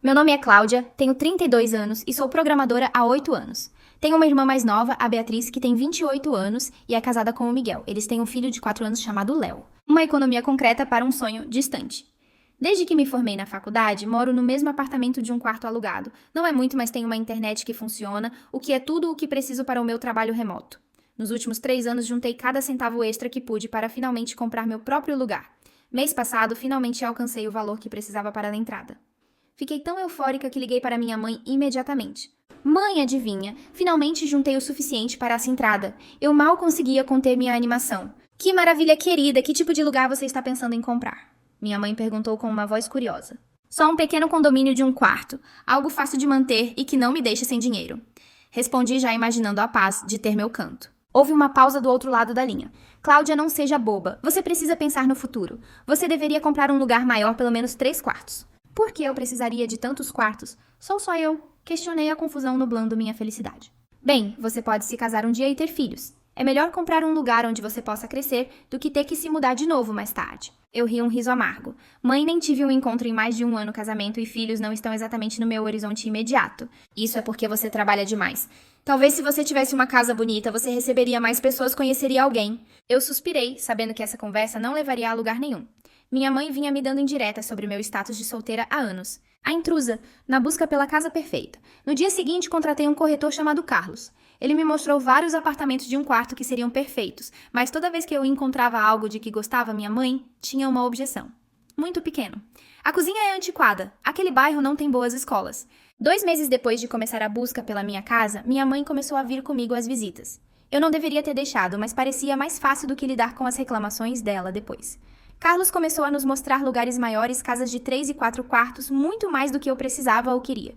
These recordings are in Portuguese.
Meu nome é Cláudia, tenho 32 anos e sou programadora há 8 anos. Tenho uma irmã mais nova, a Beatriz, que tem 28 anos e é casada com o Miguel. Eles têm um filho de 4 anos chamado Léo. Uma economia concreta para um sonho distante. Desde que me formei na faculdade, moro no mesmo apartamento de um quarto alugado. Não é muito, mas tenho uma internet que funciona, o que é tudo o que preciso para o meu trabalho remoto. Nos últimos 3 anos, juntei cada centavo extra que pude para finalmente comprar meu próprio lugar. Mês passado, finalmente alcancei o valor que precisava para a entrada. Fiquei tão eufórica que liguei para minha mãe imediatamente. Mãe, adivinha? Finalmente juntei o suficiente para essa entrada. Eu mal conseguia conter minha animação. Que maravilha, querida! Que tipo de lugar você está pensando em comprar? Minha mãe perguntou com uma voz curiosa. Só um pequeno condomínio de um quarto. Algo fácil de manter e que não me deixe sem dinheiro. Respondi já imaginando a paz de ter meu canto. Houve uma pausa do outro lado da linha. Cláudia, não seja boba. Você precisa pensar no futuro. Você deveria comprar um lugar maior, pelo menos 3 quartos. Por que eu precisaria de tantos quartos? Sou só eu. Questionei a confusão nublando minha felicidade. Bem, você pode se casar um dia e ter filhos. É melhor comprar um lugar onde você possa crescer do que ter que se mudar de novo mais tarde. Eu ri um riso amargo. Mãe, nem tive um encontro em mais de 1 ano casamento e filhos não estão exatamente no meu horizonte imediato. Isso é porque você trabalha demais. Talvez se você tivesse uma casa bonita, você receberia mais pessoas, conheceria alguém. Eu suspirei, sabendo que essa conversa não levaria a lugar nenhum. Minha mãe vinha me dando indiretas sobre meu status de solteira há anos. A intrusa, na busca pela casa perfeita. No dia seguinte, contratei um corretor chamado Carlos. Ele me mostrou vários apartamentos de um quarto que seriam perfeitos, mas toda vez que eu encontrava algo de que gostava, minha mãe tinha uma objeção. Muito pequeno. A cozinha é antiquada. Aquele bairro não tem boas escolas. 2 meses depois de começar a busca pela minha casa, minha mãe começou a vir comigo às visitas. Eu não deveria ter deixado, mas parecia mais fácil do que lidar com as reclamações dela depois. Carlos começou a nos mostrar lugares maiores, casas de 3 e 4 quartos, muito mais do que eu precisava ou queria.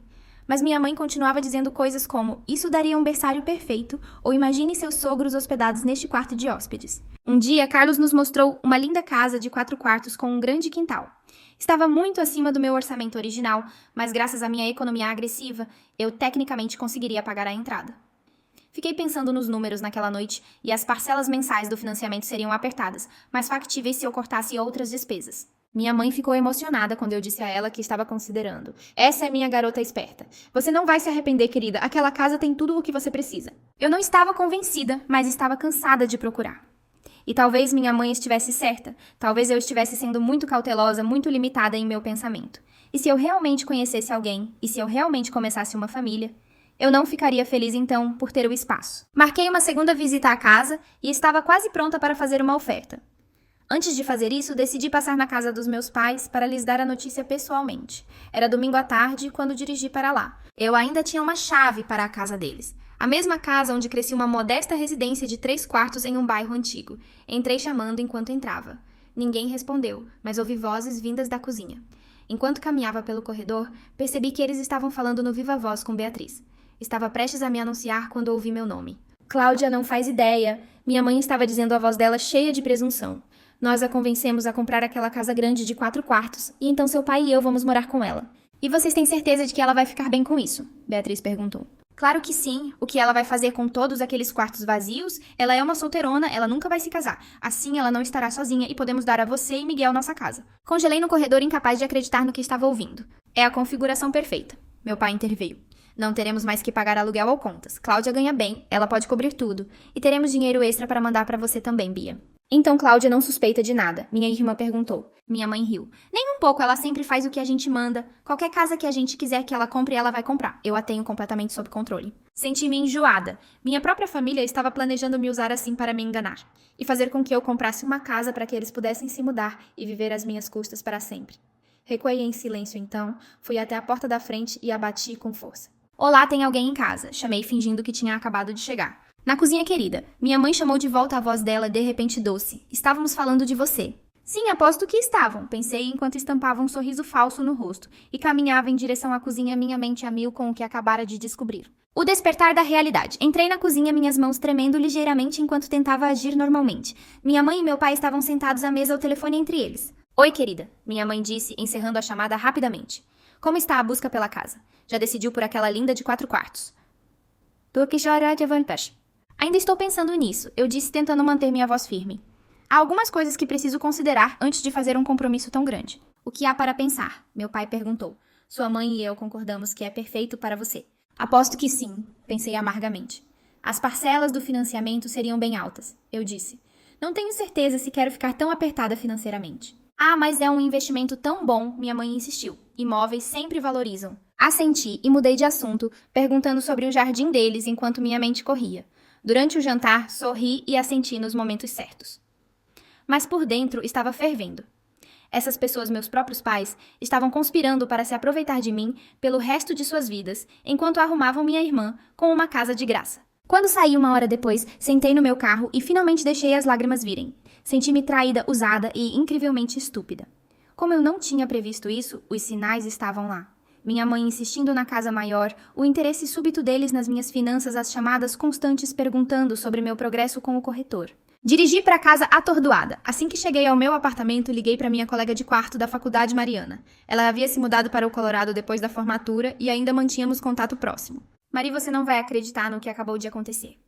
Mas minha mãe continuava dizendo coisas como, isso daria um berçário perfeito, ou imagine seus sogros hospedados neste quarto de hóspedes. Um dia, Carlos nos mostrou uma linda casa de 4 quartos com um grande quintal. Estava muito acima do meu orçamento original, mas graças à minha economia agressiva, eu tecnicamente conseguiria pagar a entrada. Fiquei pensando nos números naquela noite e as parcelas mensais do financiamento seriam apertadas, mas factíveis se eu cortasse outras despesas. Minha mãe ficou emocionada quando eu disse a ela que estava considerando. Essa é minha garota esperta. Você não vai se arrepender, querida. Aquela casa tem tudo o que você precisa. Eu não estava convencida, mas estava cansada de procurar. E talvez minha mãe estivesse certa. Talvez eu estivesse sendo muito cautelosa, muito limitada em meu pensamento. E se eu realmente conhecesse alguém? E se eu realmente começasse uma família? Eu não ficaria feliz, então, por ter o espaço. Marquei uma segunda visita à casa e estava quase pronta para fazer uma oferta. Antes de fazer isso, decidi passar na casa dos meus pais para lhes dar a notícia pessoalmente. Era domingo à tarde quando dirigi para lá. Eu ainda tinha uma chave para a casa deles. A mesma casa onde cresci, uma modesta residência de 3 quartos em um bairro antigo. Entrei chamando enquanto entrava. Ninguém respondeu, mas ouvi vozes vindas da cozinha. Enquanto caminhava pelo corredor, percebi que eles estavam falando no viva voz com Beatriz. Estava prestes a me anunciar quando ouvi meu nome. Cláudia, não faz ideia. Minha mãe estava dizendo a voz dela cheia de presunção. Nós a convencemos a comprar aquela casa grande de 4 quartos, e então seu pai e eu vamos morar com ela. E vocês têm certeza de que ela vai ficar bem com isso? Beatriz perguntou. Claro que sim. O que ela vai fazer com todos aqueles quartos vazios? Ela é uma solteirona, ela nunca vai se casar. Assim ela não estará sozinha e podemos dar a você e Miguel nossa casa. Congelei no corredor, incapaz de acreditar no que estava ouvindo. É a configuração perfeita. Meu pai interveio. Não teremos mais que pagar aluguel ou contas. Cláudia ganha bem, ela pode cobrir tudo. E teremos dinheiro extra para mandar para você também, Bia. Então Cláudia não suspeita de nada, minha irmã perguntou. Minha mãe riu. Nem um pouco, ela sempre faz o que a gente manda. Qualquer casa que a gente quiser que ela compre, ela vai comprar. Eu a tenho completamente sob controle. Senti-me enjoada. Minha própria família estava planejando me usar assim para me enganar. E fazer com que eu comprasse uma casa para que eles pudessem se mudar e viver às minhas custas para sempre. Recuei em silêncio então, fui até a porta da frente e a bati com força. Olá, tem alguém em casa? Chamei fingindo que tinha acabado de chegar. Na cozinha, querida. Minha mãe chamou de volta a voz dela, de repente doce. Estávamos falando de você. Sim, aposto que estavam, pensei enquanto estampava um sorriso falso no rosto e caminhava em direção à cozinha, minha mente a mil com o que acabara de descobrir. O despertar da realidade. Entrei na cozinha, minhas mãos tremendo ligeiramente enquanto tentava agir normalmente. Minha mãe e meu pai estavam sentados à mesa, o telefone entre eles. Oi, querida, minha mãe disse, encerrando a chamada rapidamente. Como está a busca pela casa? Já decidiu por aquela linda de 4 quartos? Tu que chora de vantage. Ainda estou pensando nisso, eu disse tentando manter minha voz firme. Há algumas coisas que preciso considerar antes de fazer um compromisso tão grande. O que há para pensar? Meu pai perguntou. Sua mãe e eu concordamos que é perfeito para você. Aposto que sim, pensei amargamente. As parcelas do financiamento seriam bem altas, eu disse. Não tenho certeza se quero ficar tão apertada financeiramente. Ah, mas é um investimento tão bom, minha mãe insistiu. Imóveis sempre valorizam. Assenti e mudei de assunto, perguntando sobre o jardim deles enquanto minha mente corria. Durante o jantar, sorri e assenti nos momentos certos. Mas por dentro estava fervendo. Essas pessoas, meus próprios pais, estavam conspirando para se aproveitar de mim pelo resto de suas vidas, enquanto arrumavam minha irmã com uma casa de graça. Quando saí uma hora depois, sentei no meu carro e finalmente deixei as lágrimas virem. Senti-me traída, usada e incrivelmente estúpida. Como eu não tinha previsto isso, os sinais estavam lá. Minha mãe insistindo na casa maior, o interesse súbito deles nas minhas finanças, as chamadas constantes perguntando sobre meu progresso com o corretor. Dirigi para casa atordoada. Assim que cheguei ao meu apartamento, liguei para minha colega de quarto da faculdade, Mariana. Ela havia se mudado para o Colorado depois da formatura e ainda mantínhamos contato próximo. Mari, você não vai acreditar no que acabou de acontecer,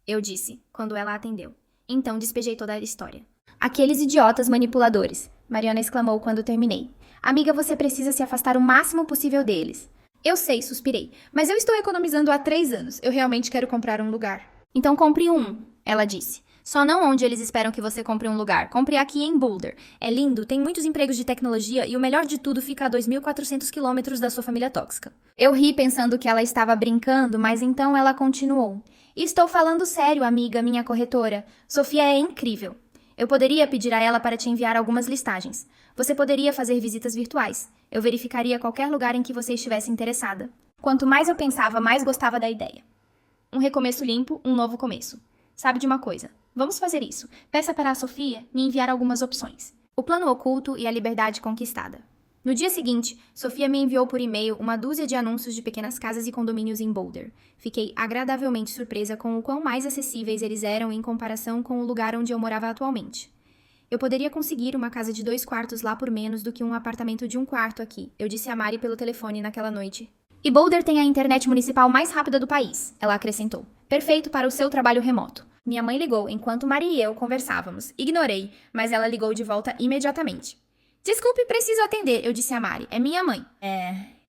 eu disse, quando ela atendeu. Então despejei toda a história. Aqueles idiotas manipuladores, Mariana exclamou quando terminei. Amiga, você precisa se afastar o máximo possível deles. Eu sei, suspirei, mas eu estou economizando há 3 anos. Eu realmente quero comprar um lugar. Então compre um, ela disse. Só não onde eles esperam que você compre um lugar. Compre aqui em Boulder. É lindo, tem muitos empregos de tecnologia e o melhor de tudo fica a 2.400 quilômetros da sua família tóxica. Eu ri pensando que ela estava brincando, mas então ela continuou. Estou falando sério, amiga, minha corretora. Sofia é incrível. Eu poderia pedir a ela para te enviar algumas listagens. Você poderia fazer visitas virtuais. Eu verificaria qualquer lugar em que você estivesse interessada. Quanto mais eu pensava, mais gostava da ideia. Um recomeço limpo, um novo começo. Sabe de uma coisa? Vamos fazer isso. Peça para a Sofia me enviar algumas opções. O plano oculto e a liberdade conquistada. No dia seguinte, Sofia me enviou por e-mail uma dúzia de anúncios de pequenas casas e condomínios em Boulder. Fiquei agradavelmente surpresa com o quão mais acessíveis eles eram em comparação com o lugar onde eu morava atualmente. Eu poderia conseguir uma casa de 2 quartos lá por menos do que um apartamento de 1 quarto aqui, eu disse a Mari pelo telefone naquela noite. E Boulder tem a internet municipal mais rápida do país, ela acrescentou. Perfeito para o seu trabalho remoto. Minha mãe ligou enquanto Mari e eu conversávamos. Ignorei, mas ela ligou de volta imediatamente. Desculpe, preciso atender, eu disse a Mari. É minha mãe.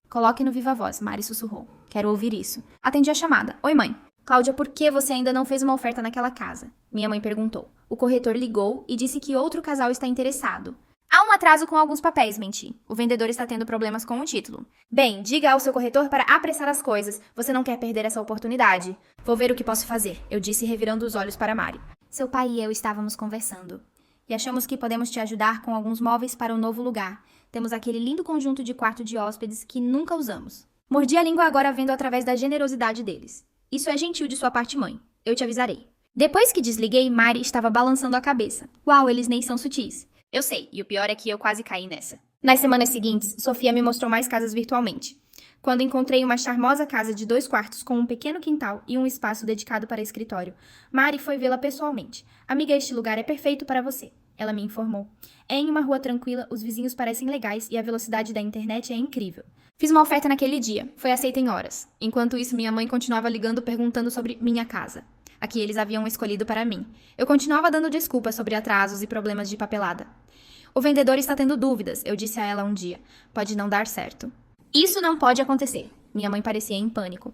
Coloque no viva voz, Mari sussurrou. Quero ouvir isso. Atendi a chamada. Oi, mãe. Cláudia, por que você ainda não fez uma oferta naquela casa? Minha mãe perguntou. O corretor ligou e disse que outro casal está interessado. Há um atraso com alguns papéis, menti. O vendedor está tendo problemas com o título. Bem, diga ao seu corretor para apressar as coisas. Você não quer perder essa oportunidade. Vou ver o que posso fazer, eu disse revirando os olhos para Mari. Seu pai e eu estávamos conversando. E achamos que podemos te ajudar com alguns móveis para o novo lugar. Temos aquele lindo conjunto de quarto de hóspedes que nunca usamos. Mordi a língua agora vendo através da generosidade deles. Isso é gentil de sua parte, mãe. Eu te avisarei. Depois que desliguei, Mari estava balançando a cabeça. Uau, eles nem são sutis. Eu sei, e o pior é que eu quase caí nessa. Nas semanas seguintes, Sofia me mostrou mais casas virtualmente. Quando encontrei uma charmosa casa de 2 quartos com um pequeno quintal e um espaço dedicado para escritório, Mari foi vê-la pessoalmente. Amiga, este lugar é perfeito para você, ela me informou. É em uma rua tranquila, os vizinhos parecem legais e a velocidade da internet é incrível. Fiz uma oferta naquele dia, foi aceita em horas. Enquanto isso, minha mãe continuava ligando perguntando sobre minha casa, a que eles haviam escolhido para mim. Eu continuava dando desculpas sobre atrasos e problemas de papelada. O vendedor está tendo dúvidas, eu disse a ela um dia. Pode não dar certo. Isso não pode acontecer. Minha mãe parecia em pânico.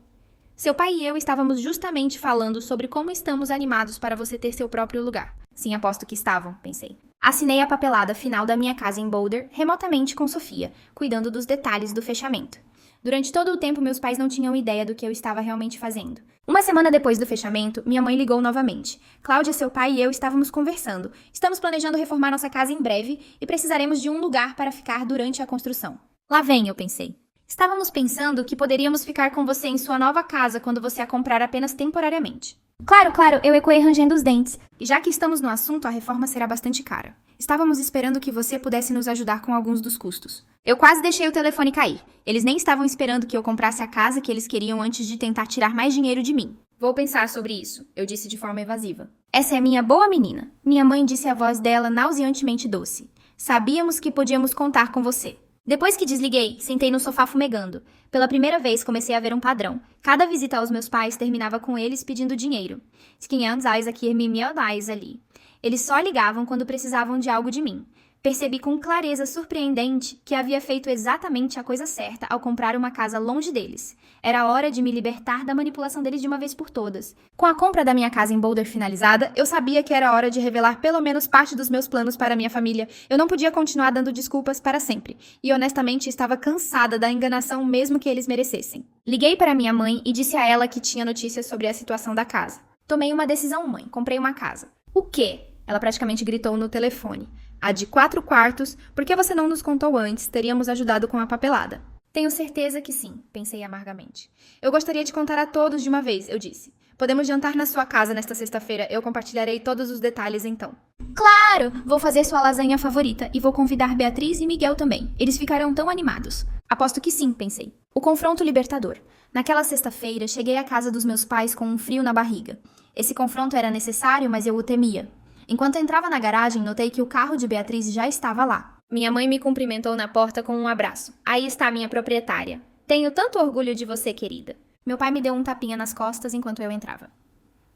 Seu pai e eu estávamos justamente falando sobre como estamos animados para você ter seu próprio lugar. Sim, aposto que estavam, pensei. Assinei a papelada final da minha casa em Boulder, remotamente com Sofia, cuidando dos detalhes do fechamento. Durante todo o tempo, meus pais não tinham ideia do que eu estava realmente fazendo. Uma semana depois do fechamento, minha mãe ligou novamente. Cláudia, seu pai e eu estávamos conversando. Estamos planejando reformar nossa casa em breve e precisaremos de um lugar para ficar durante a construção. Lá vem, eu pensei. Estávamos pensando que poderíamos ficar com você em sua nova casa quando você a comprar apenas temporariamente. Claro, eu ecoei rangendo os dentes. E já que estamos no assunto, a reforma será bastante cara. Estávamos esperando que você pudesse nos ajudar com alguns dos custos. Eu quase deixei o telefone cair. Eles nem estavam esperando que eu comprasse a casa que eles queriam antes de tentar tirar mais dinheiro de mim. Vou pensar sobre isso, eu disse de forma evasiva. Essa é minha boa menina. Minha mãe disse a voz dela nauseantemente doce. Sabíamos que podíamos contar com você. Depois que desliguei, sentei no sofá fumegando. Pela primeira vez comecei a ver um padrão. Cada visita aos meus pais terminava com eles pedindo dinheiro. $500 aqui, $1.000 ali. Eles só ligavam quando precisavam de algo de mim. Percebi com clareza surpreendente que havia feito exatamente a coisa certa ao comprar uma casa longe deles. Era hora de me libertar da manipulação deles de uma vez por todas. Com a compra da minha casa em Boulder finalizada, eu sabia que era hora de revelar pelo menos parte dos meus planos para minha família. Eu não podia continuar dando desculpas para sempre. E honestamente estava cansada da enganação mesmo que eles merecessem. Liguei para minha mãe e disse a ela que tinha notícias sobre a situação da casa. Tomei uma decisão, mãe. Comprei uma casa. O quê? Ela praticamente gritou no telefone. A de 4 quartos, por que você não nos contou antes? Teríamos ajudado com a papelada. Tenho certeza que sim, pensei amargamente. Eu gostaria de contar a todos de uma vez, eu disse. Podemos jantar na sua casa nesta sexta-feira, eu compartilharei todos os detalhes então. Claro! Vou fazer sua lasanha favorita e vou convidar Beatriz e Miguel também. Eles ficarão tão animados. Aposto que sim, pensei. O confronto libertador. Naquela sexta-feira, cheguei à casa dos meus pais com um frio na barriga. Esse confronto era necessário, mas eu o temia. Enquanto entrava na garagem, notei que o carro de Beatriz já estava lá. Minha mãe me cumprimentou na porta com um abraço. Aí está minha proprietária. Tenho tanto orgulho de você, querida. Meu pai me deu um tapinha nas costas enquanto eu entrava.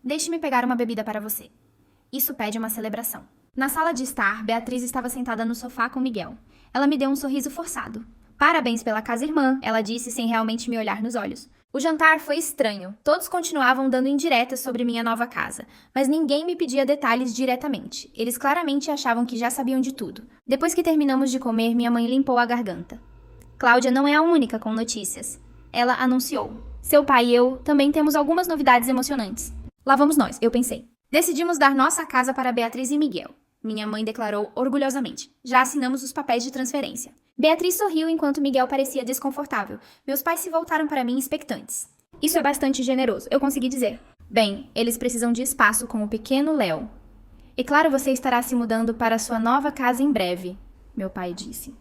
Deixe-me pegar uma bebida para você. Isso pede uma celebração. Na sala de estar, Beatriz estava sentada no sofá com Miguel. Ela me deu um sorriso forçado. Parabéns pela casa irmã, ela disse sem realmente me olhar nos olhos. O jantar foi estranho. Todos continuavam dando indiretas sobre minha nova casa, mas ninguém me pedia detalhes diretamente. Eles claramente achavam que já sabiam de tudo. Depois que terminamos de comer, minha mãe limpou a garganta. Cláudia não é a única com notícias. Ela anunciou. Seu pai e eu também temos algumas novidades emocionantes. Lá vamos nós, eu pensei. Decidimos dar nossa casa para Beatriz e Miguel. Minha mãe declarou orgulhosamente. Já assinamos os papéis de transferência. Beatriz sorriu enquanto Miguel parecia desconfortável. Meus pais se voltaram para mim expectantes. Isso é bastante generoso, eu consegui dizer. Bem, eles precisam de espaço com o pequeno Léo. E claro, você estará se mudando para sua nova casa em breve, meu pai disse.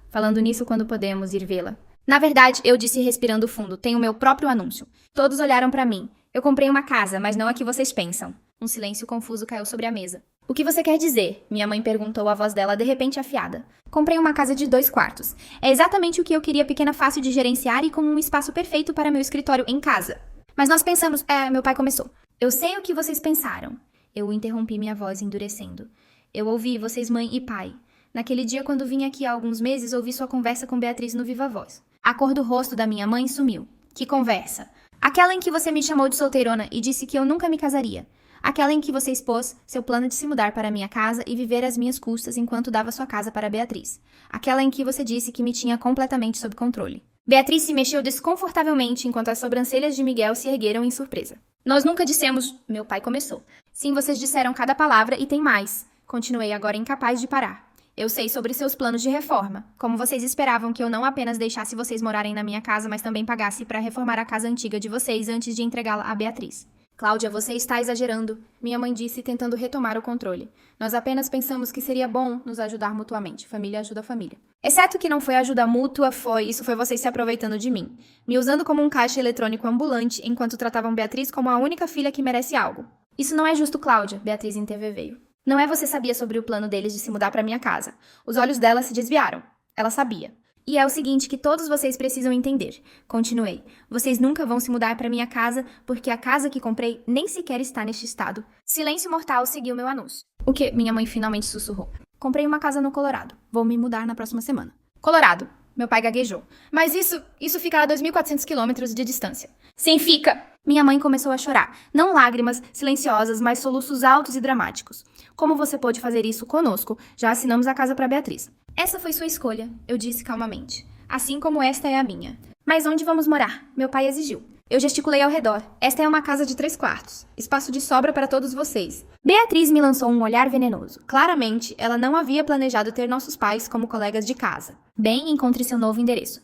Falando nisso, quando podemos ir vê-la? Na verdade, eu disse respirando fundo, tenho meu próprio anúncio. Todos olharam para mim. Eu comprei uma casa, mas não a que vocês pensam. Um silêncio confuso caiu sobre a mesa. O que você quer dizer? Minha mãe perguntou, a voz dela de repente afiada. Comprei uma casa de 2 quartos. É exatamente o que eu queria, pequena, fácil de gerenciar e com um espaço perfeito para meu escritório em casa. Mas nós pensamos... meu pai começou. Eu sei o que vocês pensaram. Eu interrompi, minha voz endurecendo. Eu ouvi vocês, mãe e pai. Naquele dia, quando vim aqui há alguns meses, ouvi sua conversa com Beatriz no Viva Voz. A cor do rosto da minha mãe sumiu. Que conversa? Aquela em que você me chamou de solteirona e disse que eu nunca me casaria. Aquela em que você expôs seu plano de se mudar para minha casa e viver às minhas custas enquanto dava sua casa para Beatriz. Aquela em que você disse que me tinha completamente sob controle. Beatriz se mexeu desconfortavelmente enquanto as sobrancelhas de Miguel se ergueram em surpresa. Nós nunca dissemos... Meu pai começou. Sim, vocês disseram cada palavra e tem mais. Continuei agora incapaz de parar. Eu sei sobre seus planos de reforma. Como vocês esperavam que eu não apenas deixasse vocês morarem na minha casa, mas também pagasse para reformar a casa antiga de vocês antes de entregá-la a Beatriz. Cláudia, você está exagerando, minha mãe disse, tentando retomar o controle. Nós apenas pensamos que seria bom nos ajudar mutuamente. Família ajuda família. Exceto que não foi ajuda mútua, isso foi vocês se aproveitando de mim. Me usando como um caixa eletrônico ambulante, enquanto tratavam Beatriz como a única filha que merece algo. Isso não é justo, Cláudia, Beatriz interveio. Não é você sabia sobre o plano deles de se mudar para minha casa. Os olhos dela se desviaram. Ela sabia. E é o seguinte que todos vocês precisam entender. Continuei. Vocês nunca vão se mudar para minha casa, porque a casa que comprei nem sequer está neste estado. Silêncio mortal seguiu meu anúncio. O que? Minha mãe finalmente sussurrou. Comprei uma casa no Colorado. Vou me mudar na próxima semana. Colorado. Meu pai gaguejou. Mas isso fica a 2.400 quilômetros de distância. Sim, fica! Minha mãe começou a chorar. Não lágrimas silenciosas, mas soluços altos e dramáticos. Como você pôde fazer isso conosco? Já assinamos a casa para Beatriz. Essa foi sua escolha, eu disse calmamente. Assim como esta é a minha. Mas onde vamos morar? Meu pai exigiu. Eu gesticulei ao redor. Esta é uma casa de 3 quartos. Espaço de sobra para todos vocês. Beatriz me lançou um olhar venenoso. Claramente, ela não havia planejado ter nossos pais como colegas de casa. Bem, encontre seu novo endereço.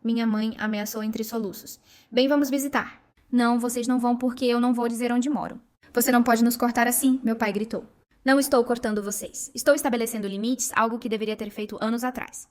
Minha mãe ameaçou entre soluços. Bem, vamos visitar. Não, vocês não vão porque eu não vou dizer onde moro. Você não pode nos cortar assim, meu pai gritou. Não estou cortando vocês. Estou estabelecendo limites, algo que deveria ter feito anos atrás.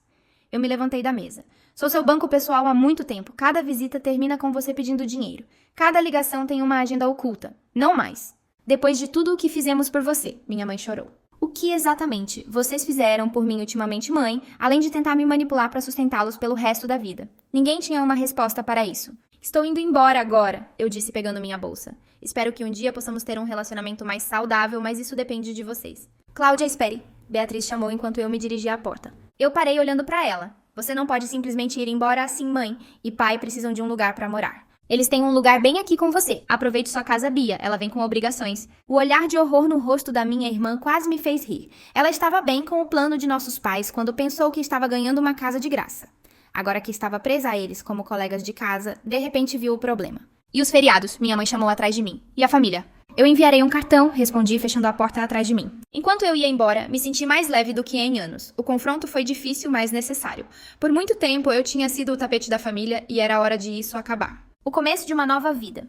Eu me levantei da mesa. Sou seu banco pessoal há muito tempo. Cada visita termina com você pedindo dinheiro. Cada ligação tem uma agenda oculta. Não mais. Depois de tudo o que fizemos por você, minha mãe chorou. O que exatamente vocês fizeram por mim ultimamente, mãe, além de tentar me manipular para sustentá-los pelo resto da vida? Ninguém tinha uma resposta para isso. Estou indo embora agora, eu disse pegando minha bolsa. Espero que um dia possamos ter um relacionamento mais saudável, mas isso depende de vocês. Cláudia, espere. Beatriz chamou enquanto eu me dirigia à porta. Eu parei olhando para ela. Você não pode simplesmente ir embora assim, mãe e pai precisam de um lugar para morar. Eles têm um lugar bem aqui com você. Aproveite sua casa, Bia. Ela vem com obrigações. O olhar de horror no rosto da minha irmã quase me fez rir. Ela estava bem com o plano de nossos pais quando pensou que estava ganhando uma casa de graça. Agora que estava presa a eles como colegas de casa, de repente viu o problema. E os feriados? Minha mãe chamou atrás de mim. E a família? Eu enviarei um cartão, respondi, fechando a porta atrás de mim. Enquanto eu ia embora, me senti mais leve do que em anos. O confronto foi difícil, mas necessário. Por muito tempo, eu tinha sido o tapete da família e era hora de isso acabar. O começo de uma nova vida.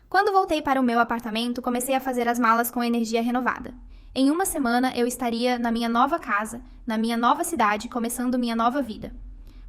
Quando voltei para o meu apartamento, comecei a fazer as malas com energia renovada. Em uma semana, eu estaria na minha nova casa, na minha nova cidade, começando minha nova vida.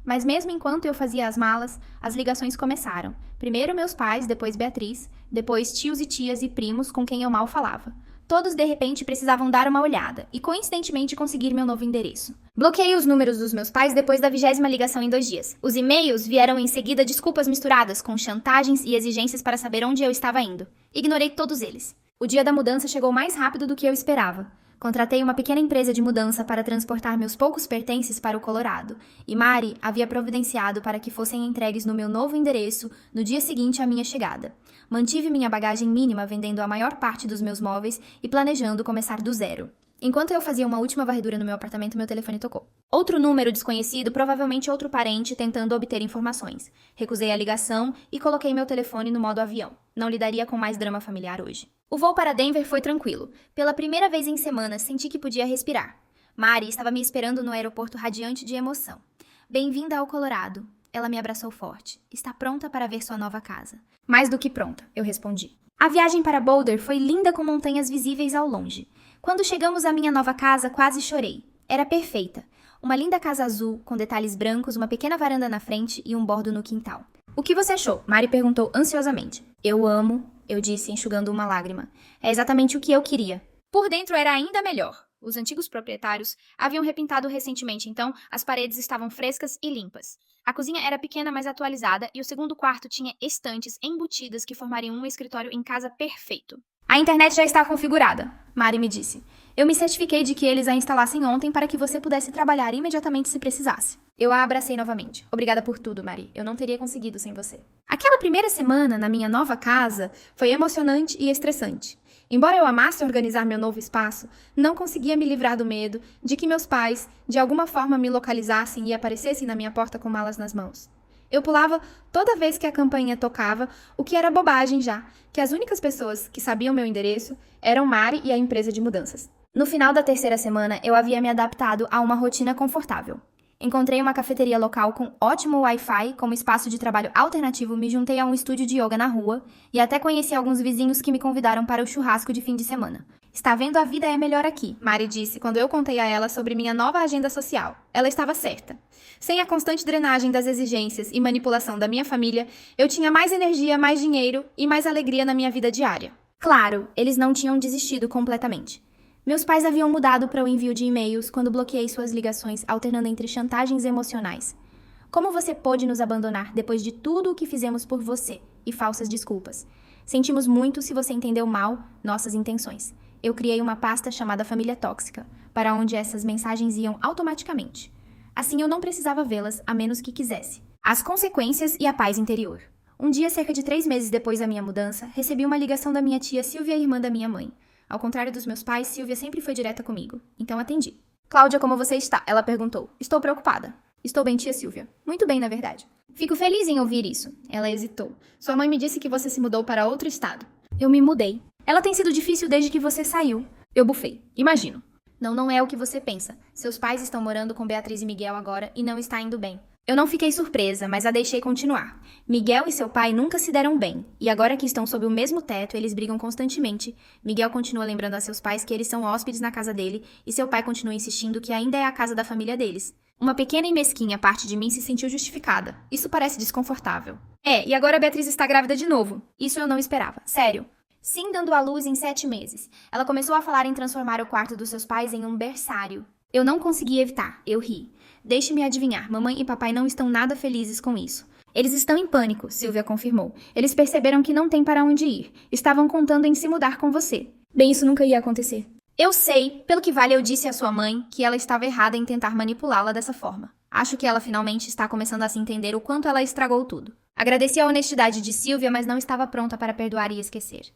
Mas mesmo enquanto eu fazia as malas, as ligações começaram. Primeiro meus pais, depois Beatriz, depois tios e tias e primos com quem eu mal falava. Todos de repente precisavam dar uma olhada e coincidentemente conseguir meu novo endereço. Bloqueei os números dos meus pais depois da 20ª ligação em 2 dias. Os e-mails vieram em seguida desculpas misturadas com chantagens e exigências para saber onde eu estava indo. Ignorei todos eles. O dia da mudança chegou mais rápido do que eu esperava. Contratei uma pequena empresa de mudança para transportar meus poucos pertences para o Colorado, e Mari havia providenciado para que fossem entregues no meu novo endereço no dia seguinte à minha chegada. Mantive minha bagagem mínima vendendo a maior parte dos meus móveis e planejando começar do zero. Enquanto eu fazia uma última varredura no meu apartamento, meu telefone tocou. Outro número desconhecido, provavelmente outro parente tentando obter informações. Recusei a ligação e coloquei meu telefone no modo avião. Não lidaria com mais drama familiar hoje. O voo para Denver foi tranquilo. Pela primeira vez em semanas, senti que podia respirar. Mari estava me esperando no aeroporto radiante de emoção. Bem-vinda ao Colorado. Ela me abraçou forte. Está pronta para ver sua nova casa. Mais do que pronta, eu respondi. A viagem para Boulder foi linda com montanhas visíveis ao longe. Quando chegamos à minha nova casa, quase chorei. Era perfeita. Uma linda casa azul, com detalhes brancos, uma pequena varanda na frente e um bordo no quintal. O que você achou? Mari perguntou ansiosamente. Eu amo, eu disse, enxugando uma lágrima. É exatamente o que eu queria. Por dentro era ainda melhor. Os antigos proprietários haviam repintado recentemente, então as paredes estavam frescas e limpas. A cozinha era pequena, mas atualizada, e o segundo quarto tinha estantes embutidas que formariam um escritório em casa perfeito. A internet já está configurada, Mari me disse. Eu me certifiquei de que eles a instalassem ontem para que você pudesse trabalhar imediatamente se precisasse. Eu a abracei novamente. Obrigada por tudo, Mari. Eu não teria conseguido sem você. Aquela primeira semana na minha nova casa foi emocionante e estressante. Embora eu amasse organizar meu novo espaço, não conseguia me livrar do medo de que meus pais, de alguma forma, me localizassem e aparecessem na minha porta com malas nas mãos. Eu pulava toda vez que a campainha tocava, o que era bobagem já, que as únicas pessoas que sabiam meu endereço eram Mari e a empresa de mudanças. No final da 3ª semana, eu havia me adaptado a uma rotina confortável. Encontrei uma cafeteria local com ótimo Wi-Fi, como espaço de trabalho alternativo, me juntei a um estúdio de yoga na rua e até conheci alguns vizinhos que me convidaram para o churrasco de fim de semana. Está vendo, a vida é melhor aqui, Mari disse quando eu contei a ela sobre minha nova agenda social. Ela estava certa. Sem a constante drenagem das exigências e manipulação da minha família, eu tinha mais energia, mais dinheiro e mais alegria na minha vida diária. Claro, eles não tinham desistido completamente. Meus pais haviam mudado para o envio de e-mails quando bloqueei suas ligações, alternando entre chantagens emocionais. Como você pôde nos abandonar depois de tudo o que fizemos por você? E falsas desculpas. Sentimos muito se você entendeu mal nossas intenções. Eu criei uma pasta chamada Família Tóxica, para onde essas mensagens iam automaticamente. Assim eu não precisava vê-las, a menos que quisesse. As consequências e a paz interior. Um dia, cerca de 3 meses depois da minha mudança, recebi uma ligação da minha tia Silvia, irmã da minha mãe. Ao contrário dos meus pais, Silvia sempre foi direta comigo, então atendi. Cláudia, como você está? Ela perguntou. Estou preocupada. Estou bem, tia Silvia. Muito bem, na verdade. Fico feliz em ouvir isso. Ela hesitou. Sua mãe me disse que você se mudou para outro estado. Eu me mudei. Ela tem sido difícil desde que você saiu. Eu bufei. Imagino. Não é o que você pensa. Seus pais estão morando com Beatriz e Miguel agora e não está indo bem. Eu não fiquei surpresa, mas a deixei continuar. Miguel e seu pai nunca se deram bem, e agora que estão sob o mesmo teto, eles brigam constantemente. Miguel continua lembrando a seus pais que eles são hóspedes na casa dele, e seu pai continua insistindo que ainda é a casa da família deles. Uma pequena e mesquinha parte de mim se sentiu justificada. Isso parece desconfortável. E agora a Beatriz está grávida de novo. Isso eu não esperava. Sério. Sim, dando à luz em 7 meses. Ela começou a falar em transformar o quarto dos seus pais em um berçário. Eu não consegui evitar. Eu ri. Deixe-me adivinhar, mamãe e papai não estão nada felizes com isso. Eles estão em pânico, Silvia confirmou. Eles perceberam que não tem para onde ir. Estavam contando em se mudar com você. Bem, isso nunca ia acontecer. Eu sei, pelo que vale eu disse à sua mãe, que ela estava errada em tentar manipulá-la dessa forma. Acho que ela finalmente está começando a se entender o quanto ela estragou tudo. Agradeci a honestidade de Sylvia, mas não estava pronta para perdoar e esquecer.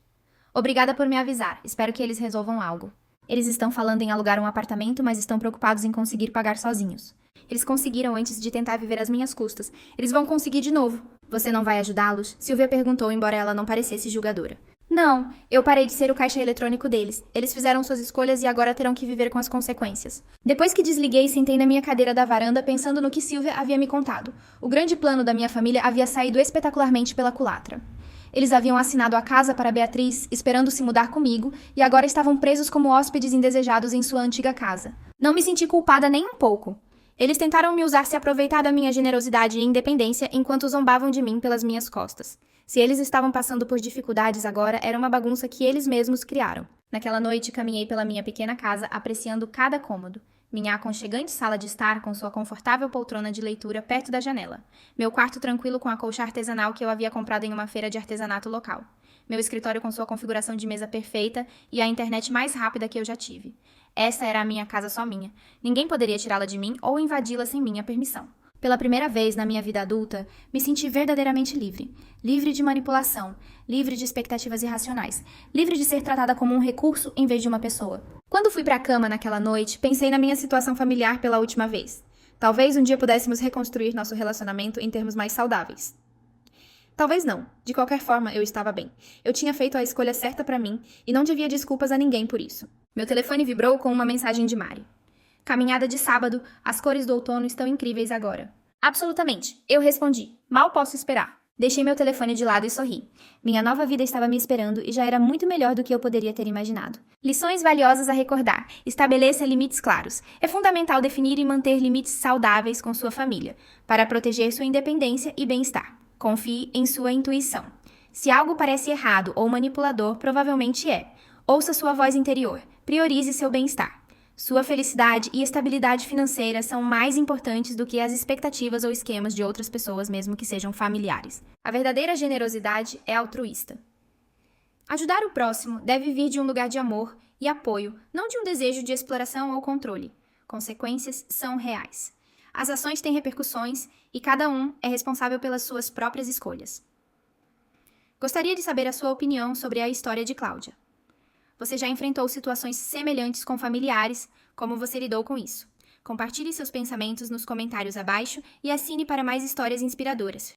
Obrigada por me avisar, espero que eles resolvam algo. Eles estão falando em alugar um apartamento, mas estão preocupados em conseguir pagar sozinhos. Eles conseguiram antes de tentar viver às minhas custas. Eles vão conseguir de novo. Você não vai ajudá-los? Sylvia perguntou, embora ela não parecesse julgadora. Não, eu parei de ser o caixa eletrônico deles. Eles fizeram suas escolhas e agora terão que viver com as consequências. Depois que desliguei, sentei na minha cadeira da varanda pensando no que Sylvia havia me contado. O grande plano da minha família havia saído espetacularmente pela culatra. Eles haviam assinado a casa para Beatriz, esperando se mudar comigo, e agora estavam presos como hóspedes indesejados em sua antiga casa. Não me senti culpada nem um pouco. Eles tentaram me usar se aproveitar da minha generosidade e independência enquanto zombavam de mim pelas minhas costas. Se eles estavam passando por dificuldades agora, era uma bagunça que eles mesmos criaram. Naquela noite, caminhei pela minha pequena casa, apreciando cada cômodo. Minha aconchegante sala de estar com sua confortável poltrona de leitura perto da janela. Meu quarto tranquilo com a colcha artesanal que eu havia comprado em uma feira de artesanato local. Meu escritório com sua configuração de mesa perfeita e a internet mais rápida que eu já tive. Essa era a minha casa só minha. Ninguém poderia tirá-la de mim ou invadi-la sem minha permissão. Pela primeira vez na minha vida adulta, me senti verdadeiramente livre. Livre de manipulação, livre de expectativas irracionais, livre de ser tratada como um recurso em vez de uma pessoa. Quando fui para a cama naquela noite, pensei na minha situação familiar pela última vez. Talvez um dia pudéssemos reconstruir nosso relacionamento em termos mais saudáveis. Talvez não. De qualquer forma, eu estava bem. Eu tinha feito a escolha certa para mim e não devia desculpas a ninguém por isso. Meu telefone vibrou com uma mensagem de Mari. Caminhada de sábado, as cores do outono estão incríveis agora. Absolutamente, eu respondi. Mal posso esperar. Deixei meu telefone de lado e sorri. Minha nova vida estava me esperando e já era muito melhor do que eu poderia ter imaginado. Lições valiosas a recordar. Estabeleça limites claros. É fundamental definir e manter limites saudáveis com sua família, para proteger sua independência e bem-estar. Confie em sua intuição. Se algo parece errado ou manipulador, provavelmente é. Ouça sua voz interior. Priorize seu bem-estar. Sua felicidade e estabilidade financeira são mais importantes do que as expectativas ou esquemas de outras pessoas, mesmo que sejam familiares. A verdadeira generosidade é altruísta. Ajudar o próximo deve vir de um lugar de amor e apoio, não de um desejo de exploração ou controle. Consequências são reais. As ações têm repercussões e cada um é responsável pelas suas próprias escolhas. Gostaria de saber a sua opinião sobre a história de Cláudia. Você já enfrentou situações semelhantes com familiares? Como você lidou com isso? Compartilhe seus pensamentos nos comentários abaixo e assine para mais histórias inspiradoras.